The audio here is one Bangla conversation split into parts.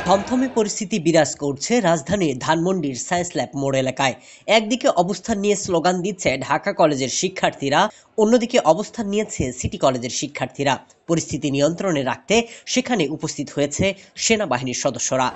থমথমে পরিস্থিতি বিরাজ করছে রাজধানীর ধানমন্ডির সায়েন্স ল্যাব মোড় এলাকায়। একদিকে অবস্থান নিয়ে স্লোগান দিচ্ছে ঢাকা কলেজের শিক্ষার্থীরা, অন্যদিকে অবস্থান নিয়েছে সিটি কলেজের শিক্ষার্থীরা। পরিস্থিতি নিয়ন্ত্রণে রাখতে সেখানে উপস্থিত হয়েছে সেনাবাহিনীর সদস্যরা।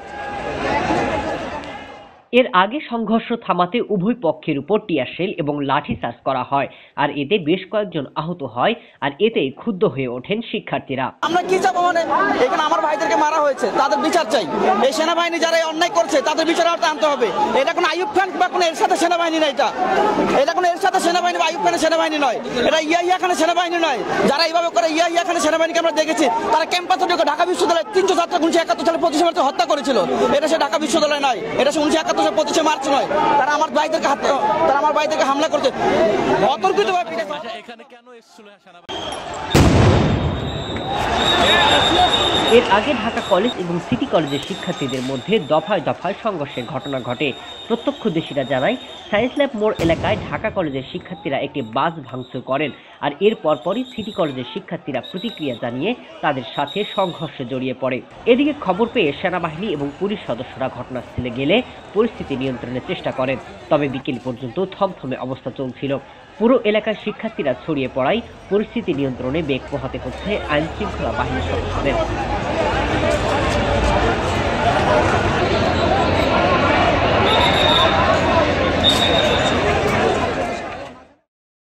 এর আগে সংঘর্ষ থামাতে উভয় পক্ষের উপর টিয়ারশেল এবং লাঠিচার্জ করা হয়, আর এতে বেশ কয়েকজন আহত হয়, আর এতেই ক্ষুব্ধ হয়ে ওঠেন শিক্ষার্থীরা। আমরা কি চাবো, মানে এখানে আমার ভাইদেরকে মারা হয়েছে, তাদের বিচার চাই। এই সেনাবাহিনী যারা অন্যায় করছে তাদের বিচার আনতে হবে। এটা কোনো আইয়ুব খান বা কোনো এর সাথে সেনাবাহিনী নয়, এটা কোনো এর সাথে সেনাবাহিনী বা আইয়ুব খানের সেনাবাহিনী নয়, এটা ইয়াহিয়া খানের সেনাবাহিনী নয়। যারা এইভাবে করে ইয়াহিয়া খানের সেনাবাহিনীকে আমরা দেখেছি, তারা ক্যাম্পাসে ঢুকে ঢাকা বিশ্ববিদ্যালয়ে 300 ছাত্র 1971 সালে 25 মার্চে হত্যা করেছিল। এটা সে ঢাকা বিশ্ববিদ্যালয় নয়, এটা সে 1971 সালে 25 মার্চ নয়। তারা আমার ভাইদেরকে হামলা করছে অতর্কিতভাবে। এর আগে ঢাকা কলেজ এবং সিটি কলেজের শিক্ষার্থীদের মধ্যে দফায় দফায় সংঘর্ষের ঘটনা ঘটে। প্রত্যক্ষদর্শীরা জানায়, সায়েন্স ল্যাব মোড় এলাকায় ঢাকা কলেজের শিক্ষার্থীরা একটি বাস ভাঙচুর করেন, আর এর পরপরই সিটি কলেজের শিক্ষার্থীরা প্রতিক্রিয়া জানিয়ে তাদের সাথে সংঘর্ষে জড়িয়ে পড়ে। এদিকে খবর পেয়ে সেনাবাহিনী এবং পুলিশ সদস্যরা ঘটনাস্থলে গেলে পরিস্থিতি নিয়ন্ত্রণের চেষ্টা করেন, তবে বিকেল পর্যন্ত থমথমে অবস্থা চলছিল। পুরো এলাকার শিক্ষার্থীরা ছড়িয়ে পড়ায় পরিস্থিতি নিয়ন্ত্রণে বেগ পোহাতে হচ্ছে আইন শৃঙ্খলা বাহিনীর সদস্যদের।